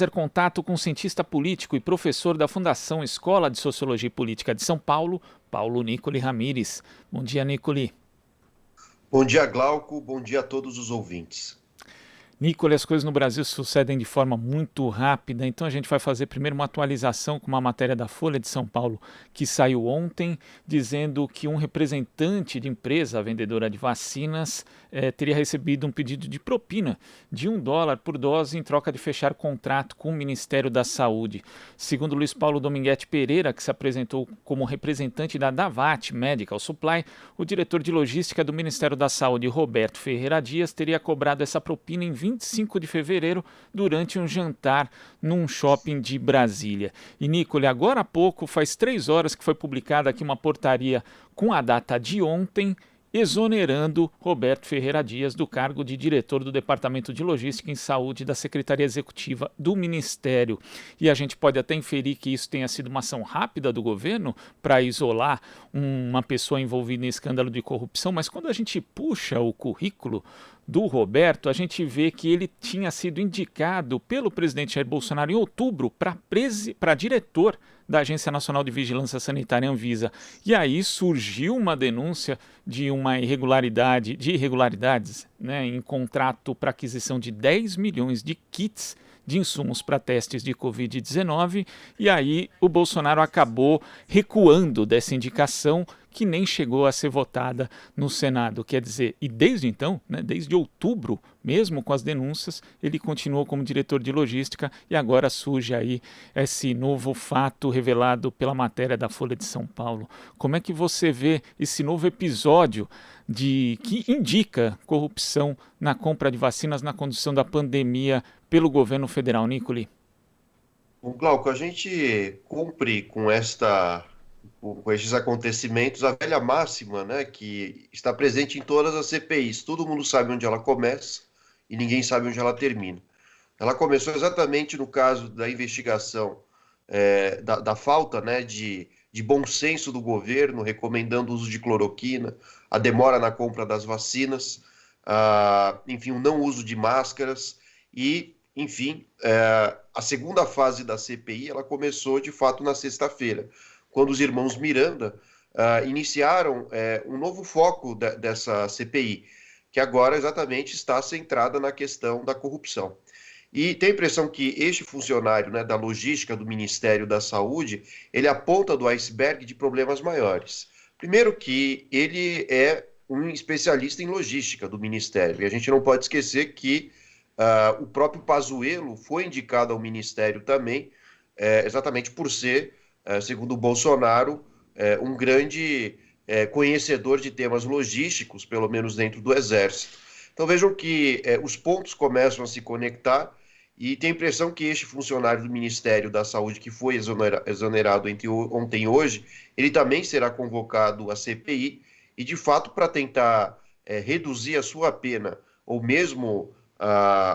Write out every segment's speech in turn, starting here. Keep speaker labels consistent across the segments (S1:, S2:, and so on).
S1: fazer contato com o cientista político e professor da Fundação Escola de Sociologia e Política de São Paulo, Paulo Nicoli Ramires. Bom dia, Nicoli.
S2: Bom dia, Glauco. Bom dia a todos os ouvintes.
S1: Nicoli, as coisas no Brasil sucedem de forma muito rápida, então a gente vai fazer primeiro uma atualização com uma matéria da Folha de São Paulo que saiu ontem, dizendo que um representante de empresa vendedora de vacinas teria recebido um pedido de propina de $1 por dose em troca de fechar contrato com o Ministério da Saúde. Segundo Luiz Paulo Dominguete Pereira, que se apresentou como representante da Davat Medical Supply, o diretor de logística do Ministério da Saúde, Roberto Ferreira Dias, teria cobrado essa propina em 25 de fevereiro, durante um jantar num shopping de Brasília. E, Nicole, agora há pouco, faz 3 horas que foi publicada aqui uma portaria com a data de ontem, exonerando Roberto Ferreira Dias do cargo de diretor do Departamento de Logística em Saúde da Secretaria Executiva do Ministério. E a gente pode até inferir que isso tenha sido uma ação rápida do governo para isolar uma pessoa envolvida em escândalo de corrupção, mas quando a gente puxa o currículo do Roberto, a gente vê que ele tinha sido indicado pelo presidente Jair Bolsonaro em outubro para diretor da Agência Nacional de Vigilância Sanitária, Anvisa. E aí surgiu uma denúncia de irregularidades, né, em contrato para aquisição de 10 milhões de kits de insumos para testes de Covid-19, e aí o Bolsonaro acabou recuando dessa indicação, que nem chegou a ser votada no Senado. Quer dizer, e desde então, né, desde outubro, mesmo com as denúncias, ele continuou como diretor de logística, e agora surge aí esse novo fato revelado pela matéria da Folha de São Paulo. Como é que você vê esse novo episódio que indica corrupção na compra de vacinas na condução da pandemia pelo governo federal, Nicoli?
S2: Bom, Glauco, a gente cumpre com estes acontecimentos a velha máxima, né, que está presente em todas as CPIs. Todo mundo sabe onde ela começa e ninguém sabe onde ela termina. Ela começou exatamente no caso da investigação da falta, né, de bom senso do governo, recomendando o uso de cloroquina, a demora na compra das vacinas, enfim, o não uso de máscaras e, enfim, a segunda fase da CPI, ela começou de fato na sexta-feira, quando os irmãos Miranda iniciaram um novo foco dessa CPI, que agora exatamente está centrada na questão da corrupção. E tem a impressão que este funcionário, né, da logística do Ministério da Saúde, ele é a ponta do iceberg de problemas maiores. Primeiro que ele é um especialista em logística do Ministério, e a gente não pode esquecer que o próprio Pazuello foi indicado ao Ministério também, exatamente por ser, segundo o Bolsonaro, um grande conhecedor de temas logísticos, pelo menos dentro do Exército. Então vejam que os pontos começam a se conectar, e tem a impressão que este funcionário do Ministério da Saúde, que foi exonerado entre ontem e hoje, ele também será convocado à CPI, e de fato para tentar reduzir a sua pena, ou mesmo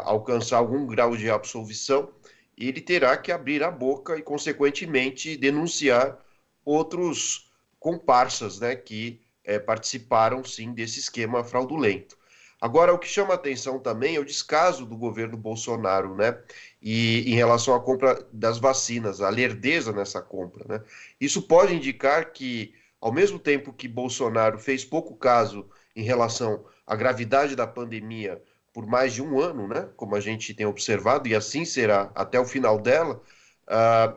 S2: alcançar algum grau de absolvição, ele terá que abrir a boca e, consequentemente, denunciar outros comparsas, né, que participaram, sim, desse esquema fraudulento. Agora, o que chama a atenção também é o descaso do governo Bolsonaro, né? E em relação à compra das vacinas, a lerdeza nessa compra, né? Isso pode indicar que, ao mesmo tempo que Bolsonaro fez pouco caso em relação à gravidade da pandemia por mais de um ano, né? Como a gente tem observado, e assim será até o final dela,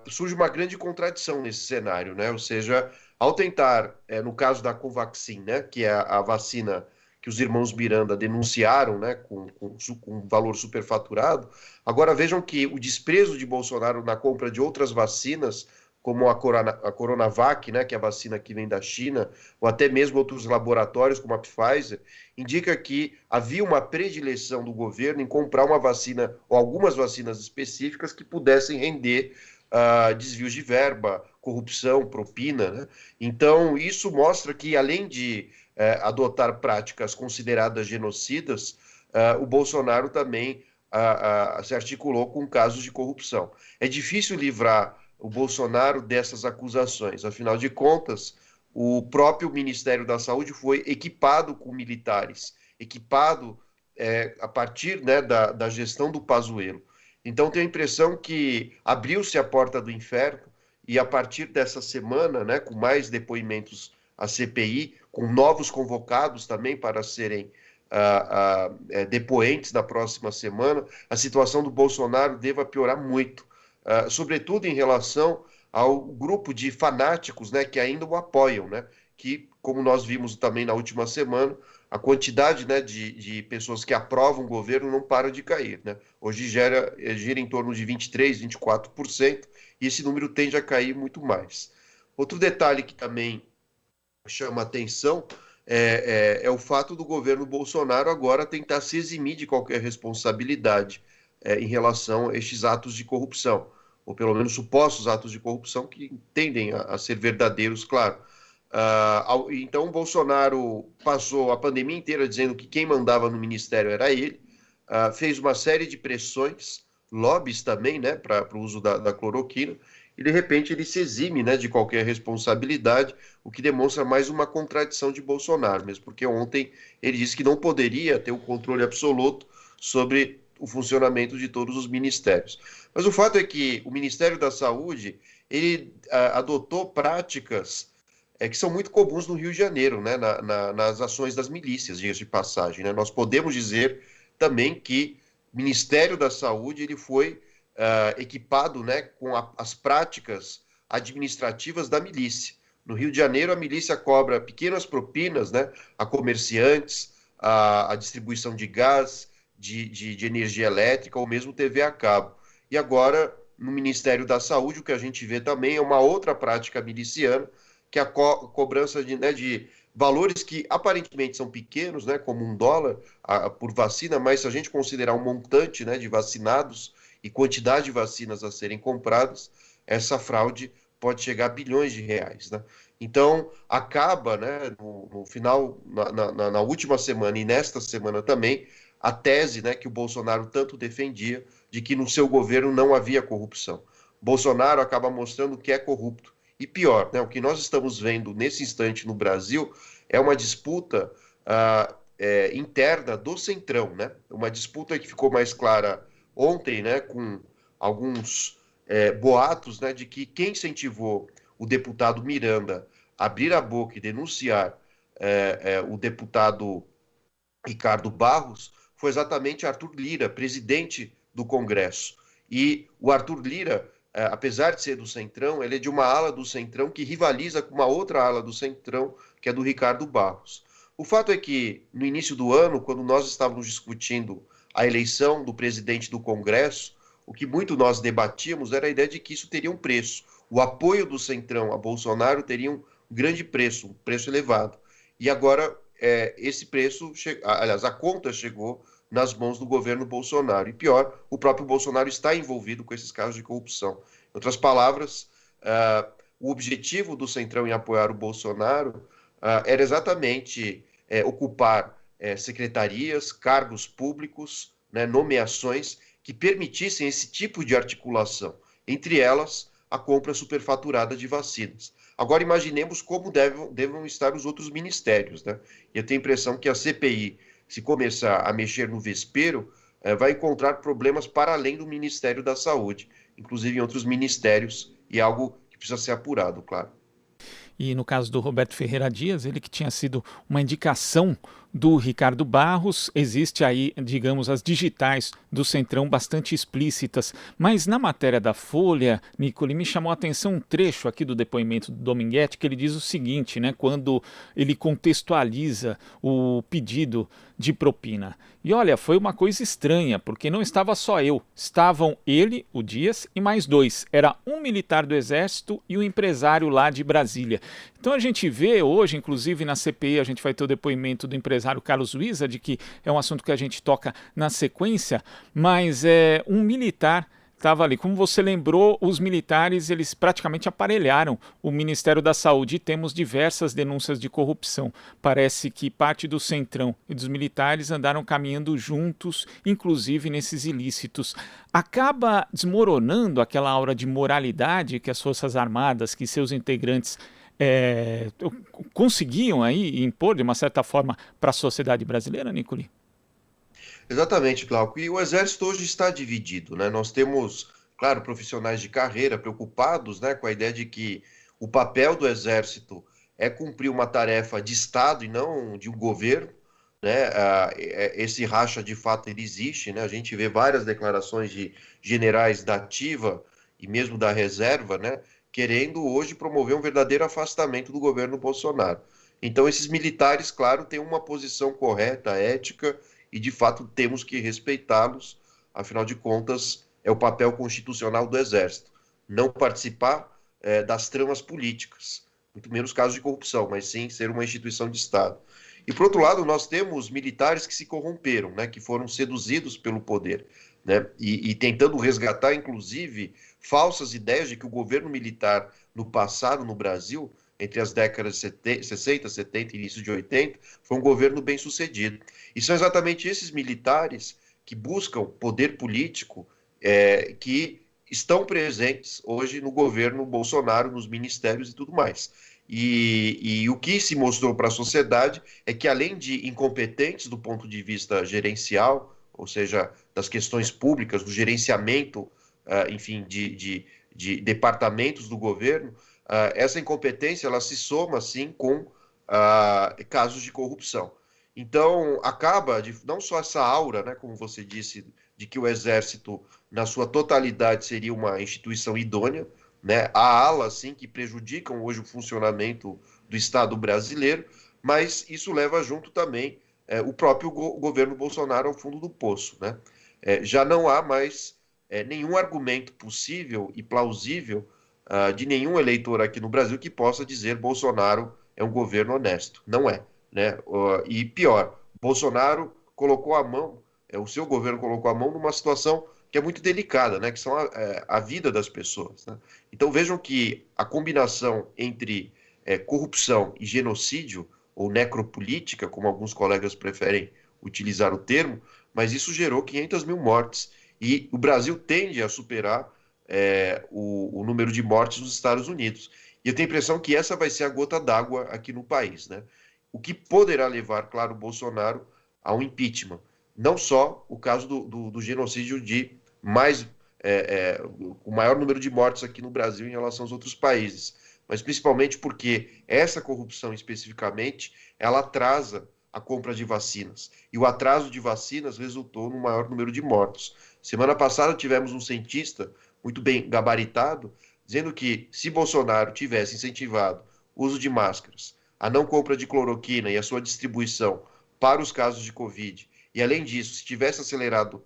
S2: surge uma grande contradição nesse cenário, né? Ou seja, ao tentar, no caso da Covaxin, né? Que é a vacina que os irmãos Miranda denunciaram, né, com valor superfaturado. Agora vejam que o desprezo de Bolsonaro na compra de outras vacinas, como a Coronavac, né, que é a vacina que vem da China, ou até mesmo outros laboratórios, como a Pfizer, indica que havia uma predileção do governo em comprar uma vacina, ou algumas vacinas específicas, que pudessem render desvios de verba, corrupção, propina, né? Então, isso mostra que, além de adotar práticas consideradas genocidas, o Bolsonaro também se articulou com casos de corrupção. É difícil livrar o Bolsonaro dessas acusações, afinal de contas, o próprio Ministério da Saúde foi equipado com militares, equipado a partir, né, da gestão do Pazuello. Então, tenho a impressão que abriu-se a porta do inferno e a partir dessa semana, né, com mais depoimentos à CPI, com novos convocados também para serem depoentes na próxima semana, a situação do Bolsonaro deva piorar muito, sobretudo em relação ao grupo de fanáticos, né, que ainda o apoiam, né, que, como nós vimos também na última semana, a quantidade, né, de pessoas que aprovam o governo não para de cair, né? Hoje gira em torno de 23%, 24%, e esse número tende a cair muito mais. Outro detalhe que também chama atenção é o fato do governo Bolsonaro agora tentar se eximir de qualquer responsabilidade em relação a estes atos de corrupção, ou pelo menos supostos atos de corrupção que tendem a ser verdadeiros, claro. Então, o Bolsonaro passou a pandemia inteira dizendo que quem mandava no ministério era ele, fez uma série de pressões, lobbies também, né, para o uso da cloroquina, e de repente ele se exime, né, de qualquer responsabilidade, o que demonstra mais uma contradição de Bolsonaro, mesmo porque ontem ele disse que não poderia ter o controle absoluto sobre o funcionamento de todos os ministérios. Mas o fato é que o Ministério da Saúde, ele adotou práticas que são muito comuns no Rio de Janeiro, né, nas ações das milícias, diga-se de passagem, né? Nós podemos dizer também que o Ministério da Saúde ele foi equipado, né, com as práticas administrativas da milícia. No Rio de Janeiro, a milícia cobra pequenas propinas, né, a comerciantes, a distribuição de gás, de energia elétrica ou mesmo TV a cabo. E agora, no Ministério da Saúde, o que a gente vê também é uma outra prática miliciana, que é a cobrança de valores que aparentemente são pequenos, né, como $1 por vacina, mas se a gente considerar um montante, né, de vacinados e quantidade de vacinas a serem compradas, essa fraude pode chegar a bilhões de reais, né? Então, acaba, né, no final, na última semana e nesta semana também, a tese, né, que o Bolsonaro tanto defendia de que no seu governo não havia corrupção. Bolsonaro acaba mostrando que é corrupto. E pior, né, o que nós estamos vendo nesse instante no Brasil é uma disputa interna do Centrão, né? Uma disputa que ficou mais clara ontem, né, com alguns boatos, né, de que quem incentivou o deputado Miranda a abrir a boca e denunciar o deputado Ricardo Barros foi exatamente Arthur Lira, presidente do Congresso. E o Arthur Lira, apesar de ser do Centrão, ele é de uma ala do Centrão que rivaliza com uma outra ala do Centrão, que é do Ricardo Barros. O fato é que, no início do ano, quando nós estávamos discutindo a eleição do presidente do Congresso, o que muito nós debatíamos era a ideia de que isso teria um preço. O apoio do Centrão a Bolsonaro teria um grande preço, um preço elevado. E agora esse preço, aliás, a conta chegou nas mãos do governo Bolsonaro. E pior, o próprio Bolsonaro está envolvido com esses casos de corrupção. Em outras palavras, o objetivo do Centrão em apoiar o Bolsonaro era exatamente ocupar secretarias, cargos públicos, né, nomeações que permitissem esse tipo de articulação. Entre elas, a compra superfaturada de vacinas. Agora imaginemos como devam estar os outros ministérios, né? Eu tenho a impressão que a CPI, se começar a mexer no vespeiro, vai encontrar problemas para além do Ministério da Saúde, inclusive em outros ministérios, e algo que precisa ser apurado, claro.
S1: E no caso do Roberto Ferreira Dias, ele que tinha sido uma indicação do Ricardo Barros, existe aí, digamos, as digitais do Centrão bastante explícitas. Mas na matéria da Folha, Nicole, me chamou a atenção um trecho aqui do depoimento do Dominguete, que ele diz o seguinte, né, quando ele contextualiza o pedido de propina. E olha, foi uma coisa estranha, porque não estava só eu, estavam ele, o Dias, e mais dois. Era um militar do Exército e um empresário lá de Brasília. Então a gente vê hoje, inclusive na CPI, a gente vai ter o depoimento do empresário Carlos Wizard, que é um assunto que a gente toca na sequência, mas um militar estava ali. Como você lembrou, os militares eles praticamente aparelharam o Ministério da Saúde e temos diversas denúncias de corrupção. Parece que parte do Centrão e dos militares andaram caminhando juntos, inclusive nesses ilícitos. Acaba desmoronando aquela aura de moralidade que as Forças Armadas, que seus integrantes conseguiam aí impor de uma certa forma para a sociedade brasileira, Nicole?
S2: Exatamente, Glauco. E o Exército hoje está dividido, né? Nós temos, claro, profissionais de carreira preocupados, né, com a ideia de que o papel do Exército é cumprir uma tarefa de Estado e não de um governo, né? Esse racha de fato ele existe, né? A gente vê várias declarações de generais da ativa e mesmo da reserva, né, querendo hoje promover um verdadeiro afastamento do governo Bolsonaro. Então, esses militares, claro, têm uma posição correta, ética e de fato temos que respeitá-los, afinal de contas, é o papel constitucional do Exército. Não participar das tramas políticas, muito menos casos de corrupção, mas sim ser uma instituição de Estado. E por outro lado, nós temos militares que se corromperam, né, que foram seduzidos pelo poder, né, e tentando resgatar, inclusive, falsas ideias de que o governo militar no passado no Brasil, entre as décadas de 60, 70 e início de 80, foi um governo bem sucedido. E são exatamente esses militares que buscam poder político que estão presentes hoje no governo Bolsonaro, nos ministérios e tudo mais. E o que se mostrou para a sociedade é que, além de incompetentes do ponto de vista gerencial, ou seja, das questões públicas, do gerenciamento, enfim, de departamentos do governo, essa incompetência ela se soma, sim, com casos de corrupção. Então, acaba de não só essa aura, né, como você disse, de que o Exército, na sua totalidade, seria uma instituição idônea, né? Há alas, sim, que prejudicam hoje o funcionamento do Estado brasileiro, mas isso leva junto também o próprio governo Bolsonaro ao fundo do poço, né? Já não há mais nenhum argumento possível e plausível de nenhum eleitor aqui no Brasil que possa dizer Bolsonaro é um governo honesto. Não é, né? E pior, Bolsonaro colocou a mão, o seu governo colocou a mão numa situação que é muito delicada, né? Que são a vida das pessoas, né? Então vejam que a combinação entre corrupção e genocídio, ou necropolítica, como alguns colegas preferem utilizar o termo, mas isso gerou 500 mil mortes. E o Brasil tende a superar o número de mortes nos Estados Unidos. E eu tenho a impressão que essa vai ser a gota d'água aqui no país, né? O que poderá levar, claro, o Bolsonaro a um impeachment. Não só o caso do genocídio de mais o maior número de mortes aqui no Brasil em relação aos outros países, mas principalmente porque essa corrupção especificamente ela atrasa a compra de vacinas. E o atraso de vacinas resultou no maior número de mortos. Semana passada tivemos um cientista muito bem gabaritado dizendo que se Bolsonaro tivesse incentivado o uso de máscaras, a não compra de cloroquina e a sua distribuição para os casos de Covid, e além disso, se tivesse acelerado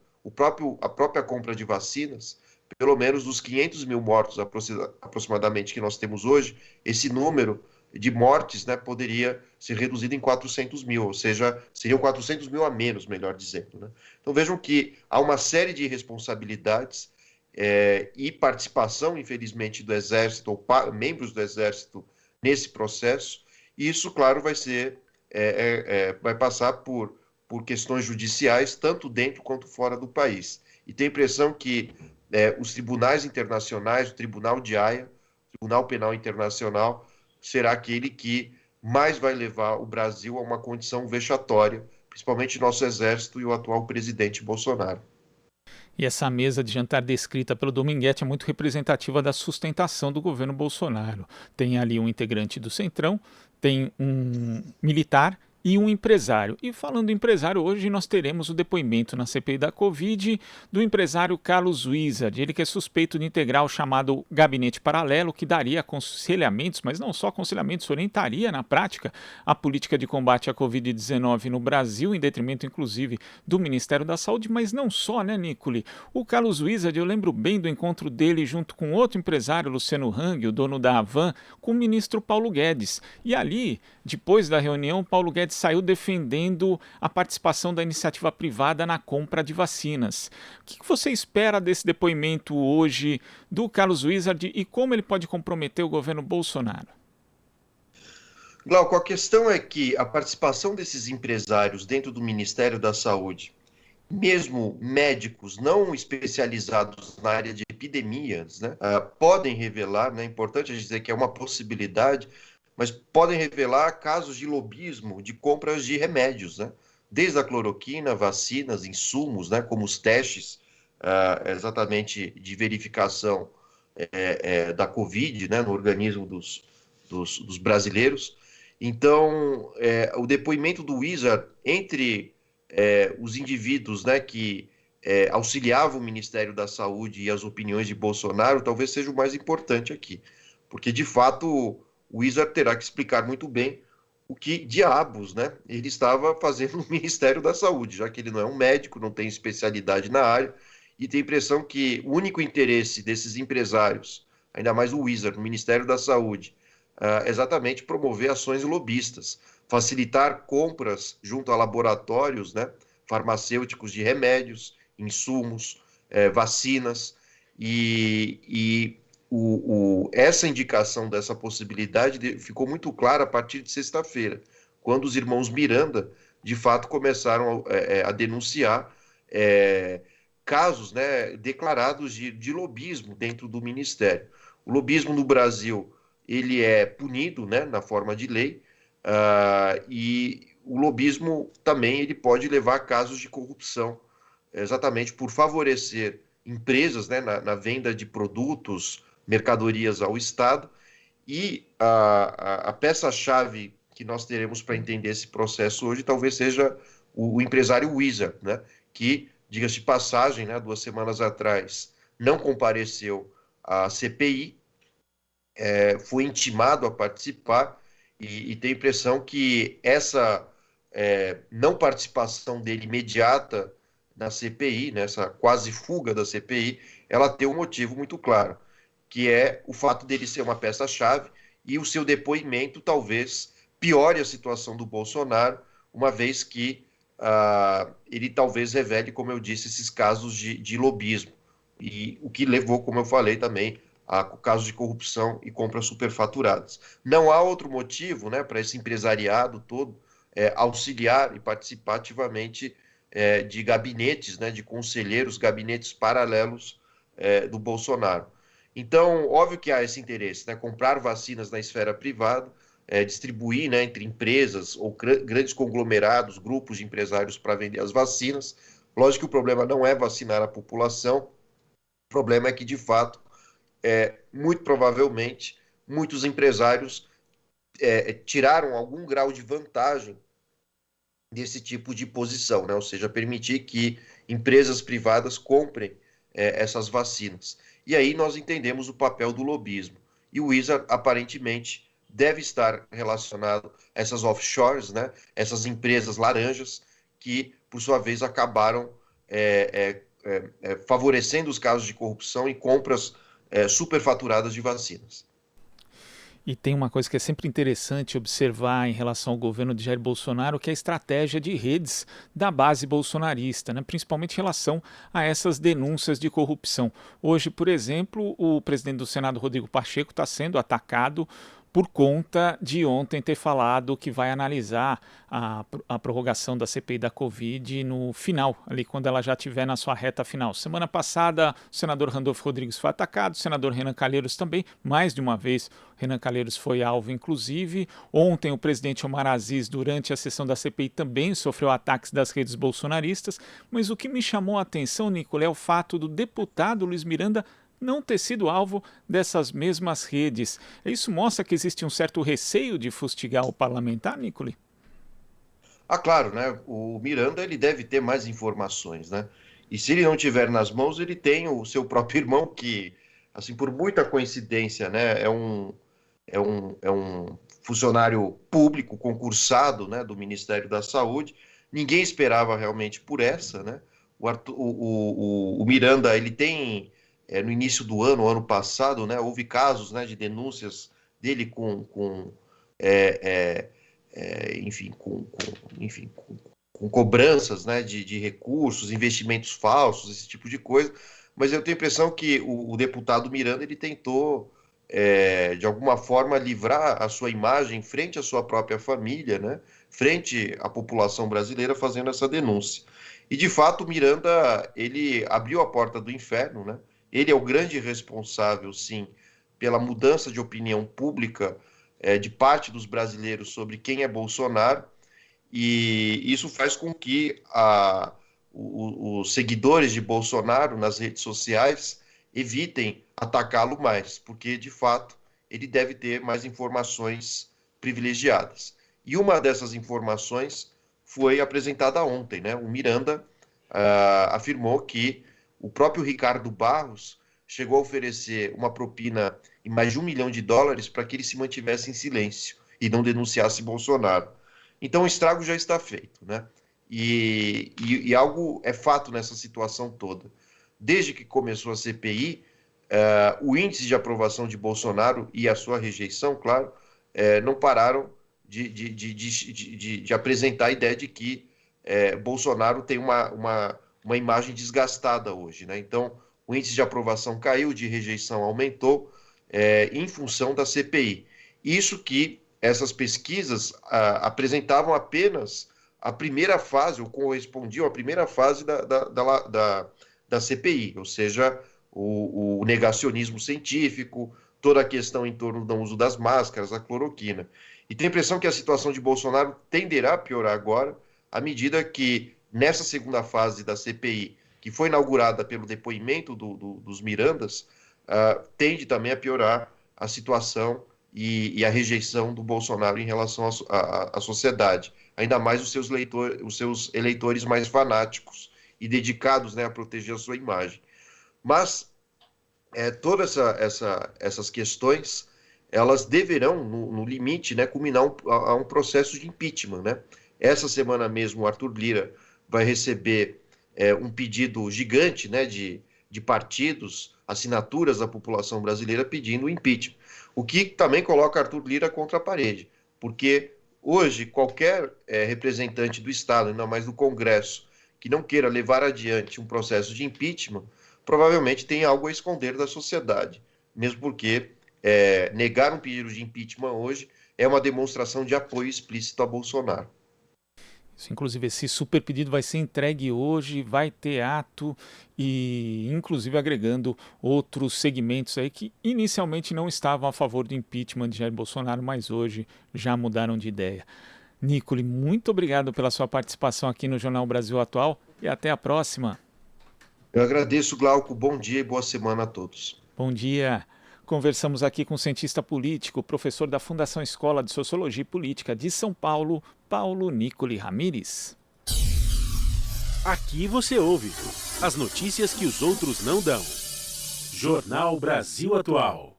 S2: a própria compra de vacinas, pelo menos dos 500 mil mortos aproximadamente que nós temos hoje, esse número de mortes, né, poderia ser reduzido em 400 mil, ou seja, seriam 400 mil a menos, melhor dizendo, né? Então vejam que há uma série de responsabilidades e participação, infelizmente, do Exército, ou membros do Exército nesse processo, e isso, claro, vai passar por questões judiciais, tanto dentro quanto fora do país. E tem a impressão que os tribunais internacionais, o Tribunal de Haia, o Tribunal Penal Internacional, será aquele que mais vai levar o Brasil a uma condição vexatória, principalmente nosso exército e o atual presidente Bolsonaro.
S1: E essa mesa de jantar descrita pelo Dominguete é muito representativa da sustentação do governo Bolsonaro. Tem ali um integrante do Centrão, tem um militar e um empresário. E falando em empresário, hoje nós teremos o depoimento na CPI da Covid do empresário Carlos Wizard, ele que é suspeito de integrar o chamado gabinete paralelo, que daria aconselhamentos, mas não só aconselhamentos, orientaria na prática a política de combate à Covid-19 no Brasil, em detrimento inclusive do Ministério da Saúde, mas não só, né, Nicole? O Carlos Wizard, eu lembro bem do encontro dele junto com outro empresário, Luciano Hang, o dono da Havan, com o ministro Paulo Guedes. E ali, depois da reunião, Paulo Guedes saiu defendendo a participação da iniciativa privada na compra de vacinas. O que você espera desse depoimento hoje do Carlos Wizard e como ele pode comprometer o governo Bolsonaro?
S2: Glauco, a questão é que a participação desses empresários dentro do Ministério da Saúde, mesmo médicos não especializados na área de epidemias, né, podem revelar, né, é importante a gente dizer que é uma possibilidade, mas podem revelar casos de lobismo, de compras de remédios, né, desde a cloroquina, vacinas, insumos, né, como os testes, exatamente de verificação da Covid, né, no organismo dos brasileiros. Então, o depoimento do Wizard entre os indivíduos, né, que auxiliavam o Ministério da Saúde e as opiniões de Bolsonaro talvez seja o mais importante aqui, porque de fato o Wizard terá que explicar muito bem o que diabos, né, ele estava fazendo no Ministério da Saúde, já que ele não é um médico, não tem especialidade na área, e tem a impressão que o único interesse desses empresários, ainda mais o Wizard, no Ministério da Saúde, é exatamente promover ações lobistas, facilitar compras junto a laboratórios, né, farmacêuticos de remédios, insumos, vacinas, e essa indicação dessa possibilidade ficou muito clara a partir de sexta-feira, quando os irmãos Miranda, de fato, começaram a denunciar casos, né, declarados de lobismo dentro do Ministério. O lobismo no Brasil ele é punido, né, na forma de lei, e o lobismo também ele pode levar a casos de corrupção, exatamente por favorecer empresas, né, na venda de produtos, mercadorias ao Estado, e a peça-chave que nós teremos para entender esse processo hoje talvez seja o empresário Wizard, né, que, diga-se de passagem, né, 2 semanas atrás, não compareceu à CPI, foi intimado a participar, e tem a impressão que essa não participação dele imediata na CPI, nessa quase fuga da CPI, ela tem um motivo muito claro, que é o fato dele ser uma peça-chave e o seu depoimento talvez piore a situação do Bolsonaro, uma vez que ele talvez revele, como eu disse, esses casos de lobismo, e o que levou, como eu falei também, a casos de corrupção e compras superfaturadas. Não há outro motivo, né, para esse empresariado todo auxiliar e participar ativamente de gabinetes, né, de conselheiros, gabinetes paralelos do Bolsonaro. Então, óbvio que há esse interesse, né, comprar vacinas na esfera privada, distribuir, né, entre empresas ou grandes conglomerados, grupos de empresários para vender as vacinas. Lógico que o problema não é vacinar a população, o problema é que, de fato, muito provavelmente, muitos empresários tiraram algum grau de vantagem desse tipo de posição, né? Ou seja, permitir que empresas privadas comprem essas vacinas. E aí nós entendemos o papel do lobismo. E o Wizard, aparentemente, deve estar relacionado a essas offshores, né? Essas empresas laranjas que, por sua vez, acabaram favorecendo os casos de corrupção e compras superfaturadas de vacinas.
S1: E tem uma coisa que é sempre interessante observar em relação ao governo de Jair Bolsonaro, que é a estratégia de redes da base bolsonarista, né? Principalmente em relação a essas denúncias de corrupção. Hoje, por exemplo, o presidente do Senado, Rodrigo Pacheco, está sendo atacado por conta de ontem ter falado que vai analisar a prorrogação da CPI da Covid no final, ali quando ela já estiver na sua reta final. Semana passada, o senador Randolfo Rodrigues foi atacado, o senador Renan Calheiros também, mais de uma vez, Renan Calheiros foi alvo, inclusive. Ontem, o presidente Omar Aziz, durante a sessão da CPI, também sofreu ataques das redes bolsonaristas, mas o que me chamou a atenção, Nicola, é o fato do deputado Luiz Miranda não ter sido alvo dessas mesmas redes. Isso mostra que existe um certo receio de fustigar o parlamentar, Nicole?
S2: Claro, né? O Miranda ele deve ter mais informações, né? E se ele não tiver nas mãos, ele tem o seu próprio irmão que, assim, por muita coincidência, né? É um funcionário público concursado, né? Do Ministério da Saúde. Ninguém esperava realmente por essa, né? O Miranda ele tem no início do ano passado, né? Houve casos, né? De denúncias dele é, enfim, com cobranças, né, de recursos, investimentos falsos, esse tipo de coisa, mas eu tenho a impressão que o deputado Miranda ele tentou, de alguma forma, livrar a sua imagem frente à sua própria família, né, frente à população brasileira, fazendo essa denúncia. E, de fato, o Miranda ele abriu a porta do inferno, né? Ele é o grande responsável, sim, pela mudança de opinião pública de parte dos brasileiros sobre quem é Bolsonaro, e isso faz com que os seguidores de Bolsonaro nas redes sociais evitem atacá-lo mais, porque, de fato, ele deve ter mais informações privilegiadas. E uma dessas informações foi apresentada ontem, né? O Miranda afirmou que o próprio Ricardo Barros chegou a oferecer uma propina em mais de US$ 1 milhão para que ele se mantivesse em silêncio e não denunciasse Bolsonaro. Então o estrago já está feito, né? E algo é fato nessa situação toda. Desde que começou a CPI, o índice de aprovação de Bolsonaro e a sua rejeição, claro, não pararam de apresentar a ideia de que Bolsonaro tem uma imagem desgastada hoje, né? Então, o índice de aprovação caiu, de rejeição aumentou, em função da CPI. Isso que essas pesquisas apresentavam apenas a primeira fase, ou correspondiam à primeira fase da CPI, ou seja, o negacionismo científico, toda a questão em torno do uso das máscaras, a cloroquina. E tem a impressão que a situação de Bolsonaro tenderá a piorar agora, à medida que, nessa segunda fase da CPI, que foi inaugurada pelo depoimento dos Mirandas, tende também a piorar a situação e a rejeição do Bolsonaro em relação à sociedade. Ainda mais os seus eleitores mais fanáticos e dedicados, né, a proteger a sua imagem. Mas todas essas questões, elas deverão, no limite, né, culminar a um processo de impeachment, né? Essa semana mesmo, o Arthur Lira vai receber um pedido gigante, né, de partidos, assinaturas da população brasileira pedindo o impeachment. O que também coloca Arthur Lira contra a parede, porque hoje qualquer representante do Estado, ainda mais do Congresso, que não queira levar adiante um processo de impeachment, provavelmente tem algo a esconder da sociedade, mesmo porque negar um pedido de impeachment hoje é uma demonstração de apoio explícito a Bolsonaro.
S1: Isso, inclusive, esse super pedido vai ser entregue hoje, vai ter ato e, inclusive, agregando outros segmentos aí que inicialmente não estavam a favor do impeachment de Jair Bolsonaro, mas hoje já mudaram de ideia. Nicole, muito obrigado pela sua participação aqui no Jornal Brasil Atual e até a próxima.
S2: Eu agradeço, Glauco. Bom dia e boa semana a todos.
S1: Bom dia. Conversamos aqui com o cientista político, professor da Fundação Escola de Sociologia e Política de São Paulo, Paulo Nicole Ramires.
S3: Aqui você ouve as notícias que os outros não dão. Jornal Brasil Atual.